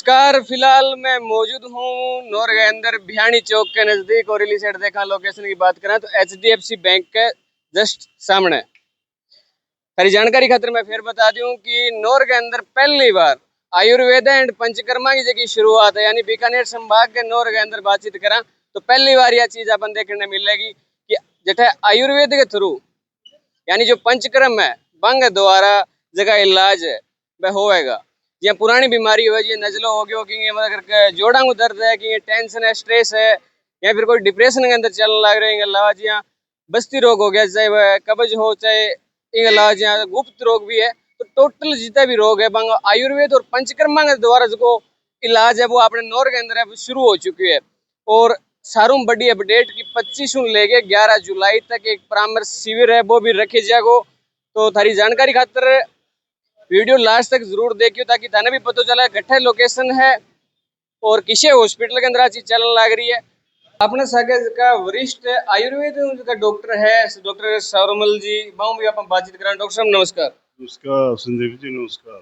नमस्कार। फिलहाल मैं मौजूद हूँ नौर के अंदर भियानी चौक के नजदीक और रिली साइड देखा लोकेशन की बात करें तो HDFC बैंक के जस्ट सामने। सारी जानकारी खातिर मैं फिर बता दूं कि नौर के अंदर पहली बार आयुर्वेद एंड पंचकर्मा की जगह शुरुआत है, यानी बीकानेर संभाग के नौर के अंदर बातचीत करा तो पहली बार यह चीज अपन देखने मिलेगी कि जैसे आयुर्वेद के थ्रू यानी जो पंचकर्म है बंग द्वारा जगह इलाज है वह होएगा। या पुरानी बीमारी हो जी नजलो हो गयो कि मतलब जोड़ा को दर्द है कि टेंशन है स्ट्रेस है या फिर कोई डिप्रेशन के अंदर चलने लग रहे हैं अलावा जी बस्ती रोग हो गया चाहे वह कब्ज हो चाहे एक अलावा जी गुप्त रोग भी है। तो टोटल जितना भी रोग है बंग आयुर्वेद और पंचकर्मा के द्वारा जो इलाज है वो अपने नौर के अंदर अब शुरू हो चुकी है। और सारू बड़ी अपडेट की 25 लेके 11 जुलाई तक एक परामर्श शिविर है वो भी रखे जाएगो। तो थारी जानकारी खातर वीडियो लास्ट तक जरूर देखियो ताकि थाने भी पता चला गठे लोकेशन है और किसे हॉस्पिटल के अंदर चीज चलने लग रही है। अपने सागे का वरिष्ठ आयुर्वेद का डॉक्टर है डॉक्टर सौरमल जी, बाहू भी अपन बातचीत करें। डॉक्टर साहब नमस्कार। नमस्कार संदीप जी, नमस्कार।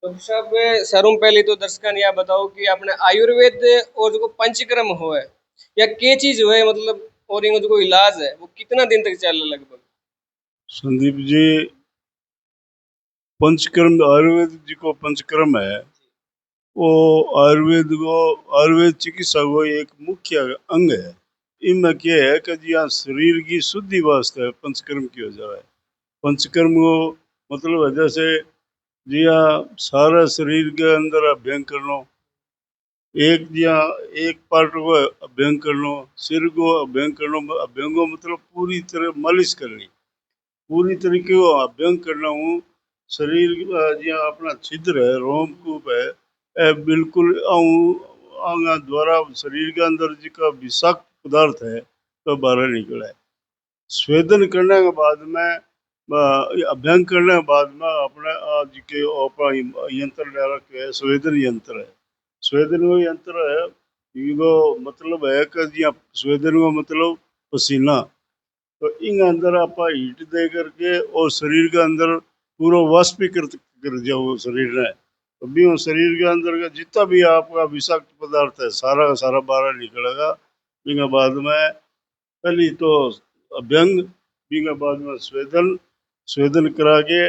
डॉक्टर साहब सारूम पहले तो दर्शकों यह बताओ कि अपने आयुर्वेद और जो पंचकर्म हो है या के चीज हो है मतलब और इनको जो इलाज है वो कितना दिन तक चल लगभग? संदीप जी, पंचकर्म आयुर्वेद जी को पंचकर्म है वो आयुर्वेद चिकित्सा को एक मुख्य अंग है। इनमें क्या है कि जी हाँ शरीर की शुद्धि वास्ते पंचकर्म की हो जाए। पंचकर्म को मतलब है जैसे जी हाँ सारा शरीर के अंदर अभ्यंग कर लो, एक पार्ट को अभ्यंग कर लो, सिर को अभ्यंग कर लो। अभ्यंग को मतलब पूरी तरह मालिश करनी, पूरी तरीके को अभ्यंग करना हूँ। शरीर जो अपना छिद्र है रोमकूप है बिल्कुल आंगा द्वारा शरीर के अंदर जिका विषाक्त पदार्थ है तो बाहर निकला है। स्वेदन करने के बाद में अभ्यंग करने के बाद में अपने आज के यंत्र ले रखे है, स्वेदन यंत्र है। स्वेदन वो यंत्र है इनको मतलब है कि जी स्वेदन को मतलब पसीना। तो इन अंदर आप हीट दे करके और शरीर के अंदर पूरा वाष्पीकृत कर दिया वो शरीर ने। तो भी वो शरीर के अंदर का जितना भी आपका विषाक्त पदार्थ है सारा का सारा बाहर निकलेगा। इसके बाद में पहली तो अभ्यंग, इसके बाद में स्वेदन, स्वेदन करा के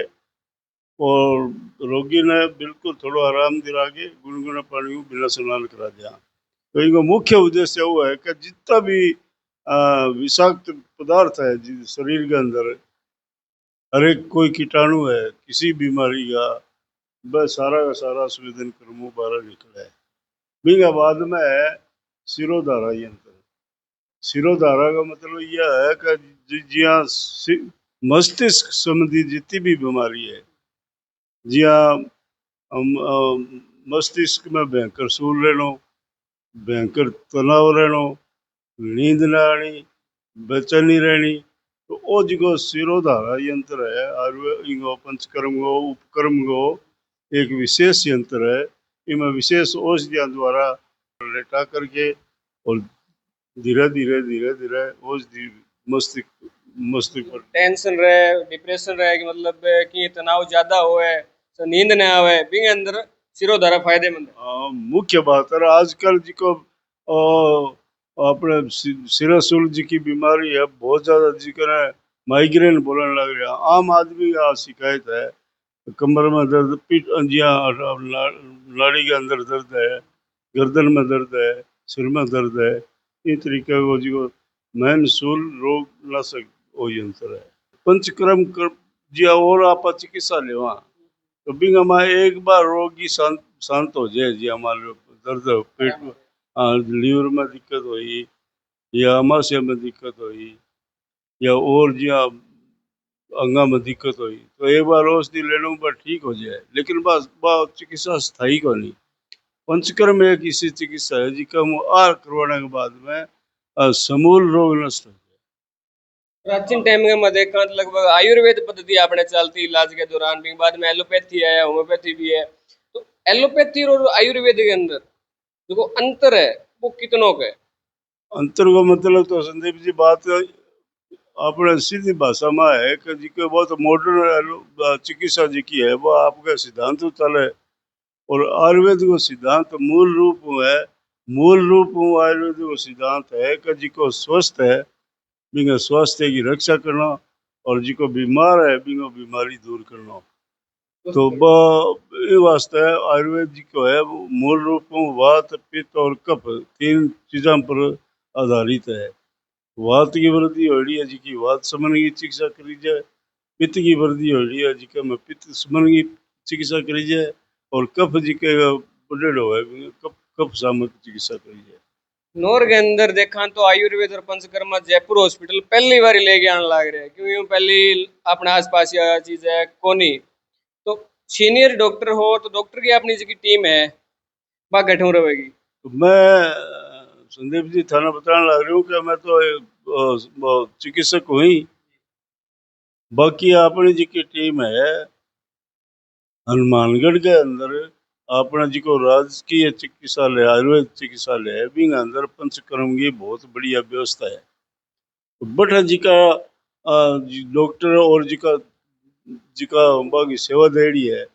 और रोगी ने बिल्कुल थोड़ा आराम दिला के गुनगुना पानी को बिना स्नान करा दिया। तो इनका मुख्य उद्देश्य वो है कि जितना भी विषाक्त पदार्थ है शरीर के अंदर, हर एक कोई कीटाणु है किसी बीमारी का, वह सारा का सारा स्वेदन कर्मों बाहर निकला है। बिंगा बाद में है सिरोधारा यंत्र। सिरोधारा का मतलब यह है कि जिया मस्तिष्क संबंधी जितनी भी बीमारी है, जिया मस्तिष्क में भयंकर सूर लेनो, भयंकर तनाव रहनो, नींद ना आनी, बेचैनी रहनी, तो वो जो सिरोधारा यंत्र है आयुर्वेद पंचकर्म को उपकर्म को एक विशेष यंत्र है। इनमें विशेष औषधियों द्वारा लेटा करके और धीरे धीरे धीरे धीरे औषधि मस्तिष्क मस्तिष्क पर टेंशन रहे डिप्रेशन रहे कि मतलब कि तनाव ज्यादा होए तो नींद न आवे बिंग अंदर सिरोधारा फायदेमंद है। मुख्य बात है आजकल जी को अपने सिरासूल जी की बीमारी है बहुत ज्यादा, जी का माइग्रेन बोलने लग रहा। आम आदमी का शिकायत है कमर में दर्द, पीठ अंजिया नाड़ी के अंदर दर्द है, गर्दन में दर्द है, सिर में दर्द है। इस तरीके को जी को मैन सूल रोग नाशक वो यंत्र है पंचकर्म कर जी। और आप चिकित्सा लेवा तो बिंग हमारे एक बार रोगी शांत हो जाए जी, हमारे दर्द पेट में लीवर में दिक्कत हुई या अमाशय में दिक्कत हुई या और जी अंगा में दिक्कत हुई तो एक बार औषधि ले लूँ पर ठीक हो जाए, लेकिन बस वह चिकित्सा स्थायी को नहीं। पंचकर्म एक ऐसी चिकित्सा है जिसका आर करवाने के बाद में समूल रोग नष्ट हो जाए। प्राचीन टाइम में देखा तो लगभग आयुर्वेद पद्धति आपने चलती इलाज के दौरान भी, बाद में एलोपैथी है होम्योपैथी भी है। तो एलोपैथी और आयुर्वेद के अंदर जो अंतर है वो कितनों का है? अंतर को मतलब तो संदीप जी बात अपने सीधी भाषा में है कि जी के बहुत मॉडर्न चिकित्सा जी की है वो आपके सिद्धांत चले और आयुर्वेद को सिद्धांत मूल रूप में आयुर्वेद को सिद्धांत है कि जिको स्वस्थ है बिंगे स्वास्थ्य की रक्षा करना और जिको बीमार है बिंगो बीमारी दूर करना। तो ये वास्ते आयुर्वेद जी को है वो मूल रूप में वात पित्त और कफ तीन चीज़ों पर आधारित है। वात की वृद्धि हो रही है जी की वात समन की चिकित्सा करी जाए, पित्त की वृद्धि हो रही है जी का में पित्त समन की चिकित्सा करी जाए और कफ जी के बुढ़ेड़ हो है कफ कफ सामक चिकित्सा करी जाए। नौर के अंदर देखा तो आयुर्वेद और पंचकर्मा जयपुर हॉस्पिटल पहली बार लेके आने लग रहे हैं, क्यों यूं पहली अपने आसपास यह चीज है कोनी। तो सीनियर डॉक्टर हो तो डॉक्टर की अपनी जी की टीम है, बाकी गठू रहेगी। तो मैं संदीप जी थाना बताने लग रही हूँ कि मैं तो चिकित्सक हूँ ही, बाकी अपनी जी की टीम है हनुमानगढ़ के अंदर अपना जी को राजकीय चिकित्सालय आयुर्वेद चिकित्सालय है बिंग अंदर पंचकर्म की बहुत बढ़िया व्यवस्था है। तो बट जी का डॉक्टर और जी का बाकी सेवा देड़ी है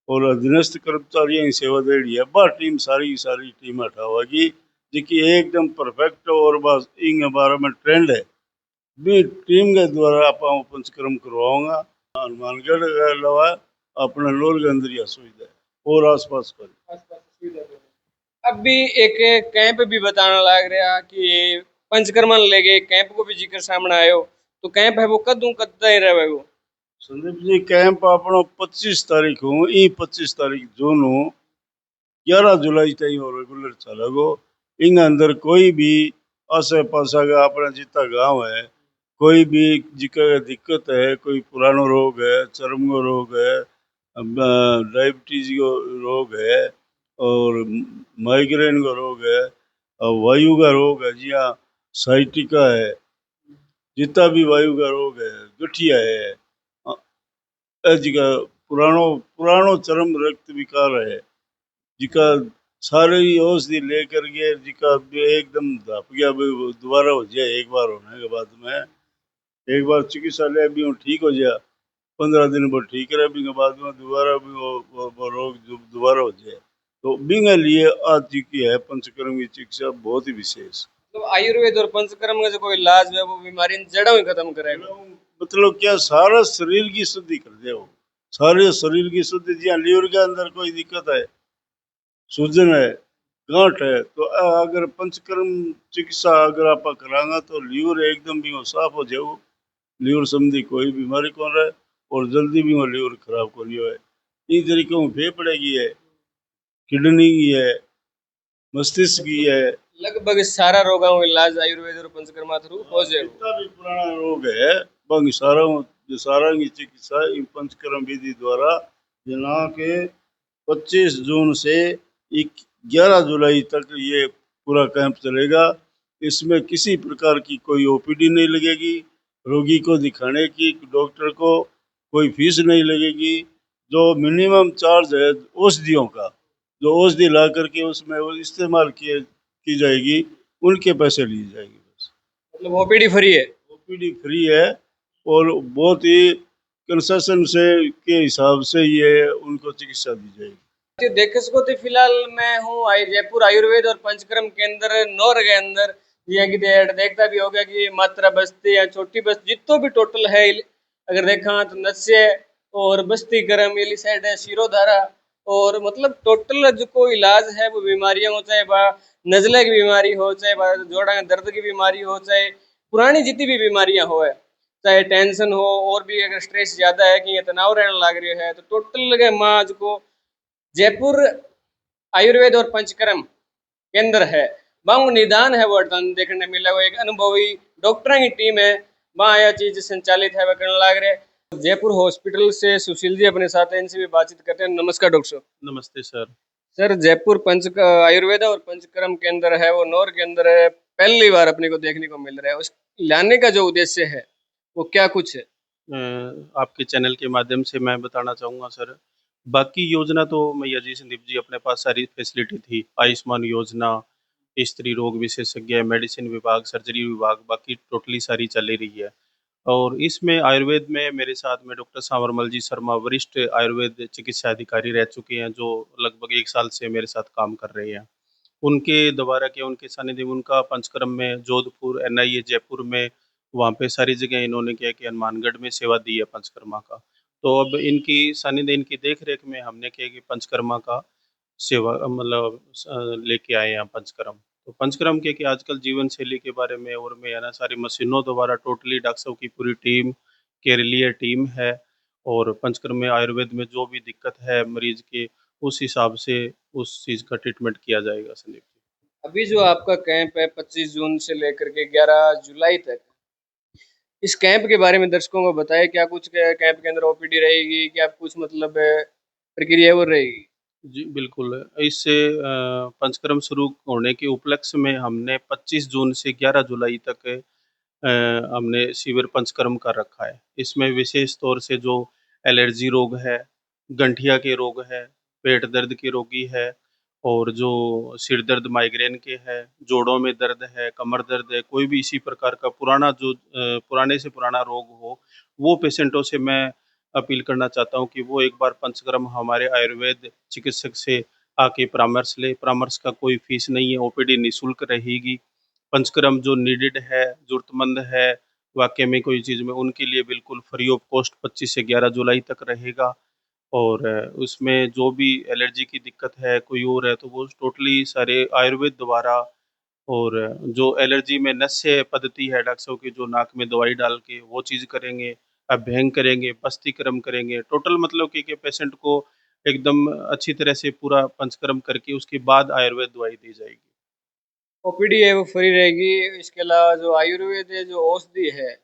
और अधीनस्थ कर्मचारियों की सेवा देड़ी है बा टीम सारी की सारी टीम हटावागी जिकी एकदम परफेक्ट और बस इन बारे में ट्रेंड है भी टीम के द्वारा आप पंचकर्म करवाऊंगा। हनुमानगढ़ के अलावा अपना लोर के अंदर यह सुविधा है और आसपास पर अब भी एक कैंप भी बताने लग रहा कि पंचकर्मा लेके कैंप को भी जिक्र सामने आयो, तो कैंप है वो कदू कद ही रहे वो। संदीप जी कैंप अपनो 25 तारीख हूँ ई 25 तारीख जून हूँ 11 जुलाई तक और रेगुलर चलेगो। इन अंदर कोई भी आसे पासा का अपना जितना गांव है कोई भी जिका दिक्कत है, कोई पुरानो रोग है, चर्म को रोग है, डायबिटीज को रोग है और माइग्रेन का रोग है और वायु का रोग है, जी हाँ साइटिका है, जितना भी वायु का रोग है, गठिया है, जिका पुरानो पुरानो चर्म रक्त विकार है, जिका सारी औषधि लेकर के जिका एकदम धप गया दोबारा हो जाए एक बार होने के बाद में एक बार चिकित्सालय भी वो ठीक हो जाए 15 दिन पर ठीक रहे बिंग बाद में दोबारा भी वो रोग दोबारा हो जाए तो बिंग लिए आज जी की है पंचकर्म की चिकित्सा बहुत ही विशेष। तो आयुर्वेद और पंचकर्म का जो कोई इलाज है वो बीमारी जड़ों ही खत्म करेगा। मतलब क्या सारा शरीर की शुद्धि कर दे वो सारे शरीर की शुद्धि जी लीवर के अंदर कोई दिक्कत है, सूजन है, गांठ है तो अगर पंचकर्म चिकित्सा अगर आप करांगा तो लीवर एकदम भी वो साफ हो जाए, लीवर संबंधी कोई बीमारी कौन रहे और जल्दी भी वो लीवर खराब को नहीं हो। इन तरीकों में फेफड़े की है, किडनी की है, मस्तिष्क की है, लगभग सारा रोगों का इलाज आयुर्वेद और पंचकर्मा थ्रू हो जाएगा। जितना भी पुराना रोग है बाकी सारा की चिकित्सा इन पंचकर्म विधि द्वारा जना के 25 जून से 11 जुलाई तक ये पूरा कैंप चलेगा। इसमें किसी प्रकार की कोई ओपीडी नहीं लगेगी, रोगी को दिखाने की डॉक्टर को कोई फीस नहीं लगेगी, जो मिनिमम चार्ज है औषधियों का जो औषधि ला करके उसमें वो इस्तेमाल की जाएगी उनके पैसे लिए जाएंगे बस। मतलब ओपीडी फ्री है। ओपीडी फ्री है और बहुत ही कंसेशन से के हिसाब से ये उनको चिकित्सा दी जाएगी। देख सको तो फिलहाल मैं हूँ जयपुर आयुर्वेद और पंचकर्म के अंदर नौर के अंदर जिया की देखता भी होगा कि मात्रा बस्ती या छोटी बस्ती जितो भी टोटल है अगर देखा तो नस्य और बस्ती गर्म ये साइड है शिरोधारा और मतलब टोटल जो कोई इलाज है वो बीमारियां हो चाहे वह नजले की बीमारी हो चाहे वह जोड़ा के दर्द की बीमारी हो चाहे पुरानी जितनी भी बीमारियां हो है चाहे टेंशन हो और भी अगर स्ट्रेस ज्यादा है कि ये तनाव रहने लग रही है तो टोटल लगे माँ को जयपुर आयुर्वेद और पंचकर्म केंद्र है वहाँ निदान है वो देखने मिला वो एक अनुभवी डॉक्टर की टीम है वहाँ यह चीज संचालित है वह करने लग रहे। जयपुर हॉस्पिटल से सुशील जी अपने साथ हैं, इनसे भी बातचीत करते हैं। नमस्कार डॉक्टर साहब। नमस्ते सर। सर जयपुर आयुर्वेद और पंचकर्म केंद्र है वो नौर के अंदर है, पहली बार अपने को देखने को मिल रहा है, उस लाने का जो उद्देश्य है वो क्या कुछ है? आपके चैनल के माध्यम से मैं बताना चाहूँगा सर, बाकी योजना तो मैया जी संदीप जी अपने पास सारी फैसिलिटी थी, आयुष्मान योजना, स्त्री रोग विशेषज्ञ, मेडिसिन विभाग, सर्जरी विभाग, बाकी टोटली सारी चल रही है। और इसमें आयुर्वेद में मेरे साथ में डॉक्टर सांवरमल जी शर्मा वरिष्ठ आयुर्वेद चिकित्सा अधिकारी रह चुके हैं, जो लगभग 1 साल से मेरे साथ काम कर रहे हैं। उनके द्वारा क्या उनके सानिध्य में उनका पंचकर्म में जोधपुर, एनआईए जयपुर में, वहाँ पे सारी जगह इन्होंने क्या कि हनुमानगढ़ में सेवा दी है पंचकर्मा का। तो अब इनकी सानिध्य, इनकी देख-रेख में हमने क्या कि पंचकर्मा का सेवा मतलब लेके आए हैं पंचकर्म। तो पंचकर्म के कि आजकल जीवन शैली के बारे में और में है ना सारी मशीनों द्वारा टोटली डॉक्टर साहब की पूरी टीम, केरलीय टीम है, और पंचकर्म में आयुर्वेद में जो भी दिक्कत है मरीज के, उस हिसाब से उस चीज़ का ट्रीटमेंट किया जाएगा संदीप जी। अभी जो आपका कैंप है 25 जून से लेकर के 11 जुलाई तक, इस कैंप के बारे में दर्शकों को बताएं। क्या कुछ कैंप के अंदर ओपीडी रहेगी, क्या कुछ मतलब प्रक्रिया वो रहेगी? जी, बिल्कुल। इससे पंचकर्म शुरू होने के उपलक्ष्य में हमने 25 जून से 11 जुलाई तक हमने शिविर पंचकर्म का रखा है। इसमें विशेष तौर से जो एलर्जी रोग है, गठिया के रोग है, पेट दर्द के रोगी है, और जो सिर दर्द माइग्रेन के है, जोड़ों में दर्द है, कमर दर्द है, कोई भी इसी प्रकार का पुराना जो पुराने से पुराना रोग हो, वो पेशेंटों से मैं अपील करना चाहता हूँ कि वो एक बार पंचकर्म हमारे आयुर्वेद चिकित्सक से आके परामर्श लें। परामर्श का कोई फीस नहीं है, ओपीडी निःशुल्क रहेगी। पंचकर्म जो नीडेड है, ज़रूरतमंद है, वाक़ई में कोई चीज़ में, उनके लिए बिल्कुल फ्री ऑफ कॉस्ट 25 से 11 जुलाई तक रहेगा। और उसमें जो भी एलर्जी की दिक्कत है, कोई और है, तो वो टोटली सारे आयुर्वेद द्वारा, और जो एलर्जी में नस्य पद्धति है डॉक्टर साहब की, जो नाक में दवाई डाल के वो चीज़ करेंगे, अभ्यंग करेंगे, बस्तिक्रम करेंगे। टोटल मतलब कि पेशेंट को एकदम अच्छी तरह से पूरा पंचकर्म करके उसके बाद आयुर्वेद दवाई दी जाएगी। ओपीडी है वो फ्री रहेगी। इसके अलावा जो आयुर्वेद है, जो औषधि है,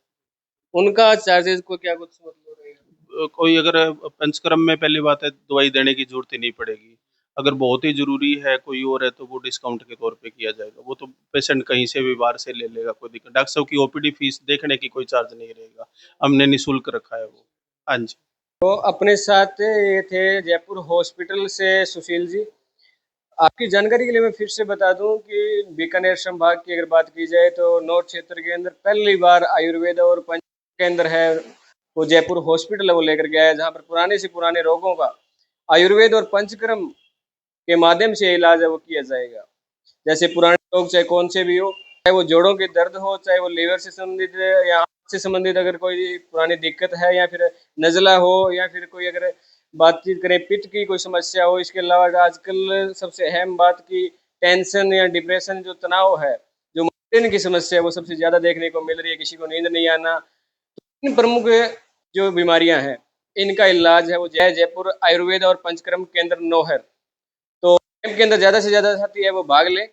उनका चार्जेस को क्या कुछ मतलब रहेगा? कोई अगर पंचकर्म में पहली बात है दवाई देने की ज़रूरत ही नहीं पड़ेगी। अगर बहुत ही ज़रूरी है कोई और है तो वो डिस्काउंट के तौर पे किया जाएगा। वो तो पेशेंट कहीं से भी बाहर से ले लेगा, कोई दिक्कत, डॉक्टर साहब की ओपीडी फीस देखने की कोई चार्ज नहीं रहेगा। हमने निःशुल्क रखा है वो। हाँ जी। तो अपने साथ ये थे जयपुर हॉस्पिटल से सुशील जी। आपकी जानकारी के लिए मैं फिर से बता दूं कि बीकानेर संभाग की अगर बात की जाए तो नॉर्थ क्षेत्र के अंदर पहली बार आयुर्वेद और पंच के अंदर है वो जयपुर हॉस्पिटल है वो लेकर गया है, जहां पर पुराने से पुराने रोगों का आयुर्वेद और पंचकर्म के माध्यम से इलाज है वो किया जाएगा। जैसे पुराने रोग चाहे कौन से भी हो, चाहे वो जोड़ों के दर्द हो, चाहे वो लीवर से संबंधित है या आंख से संबंधित अगर कोई पुरानी दिक्कत है, या फिर नज़ला हो, या फिर कोई अगर बातचीत करें पित्त की कोई समस्या हो। इसके अलावा आजकल सबसे अहम बात की टेंशन या डिप्रेशन जो तनाव है, जो माइग्रेन की समस्या है, वो सबसे ज़्यादा देखने को मिल रही है। किसी को नींद नहीं आना, इन प्रमुख जो बीमारियां हैं, इनका इलाज है वो जयपुर आयुर्वेद और पंचकर्म केंद्र नौहर। तो कैंप के अंदर ज़्यादा से ज़्यादा साथी है वो भाग लें।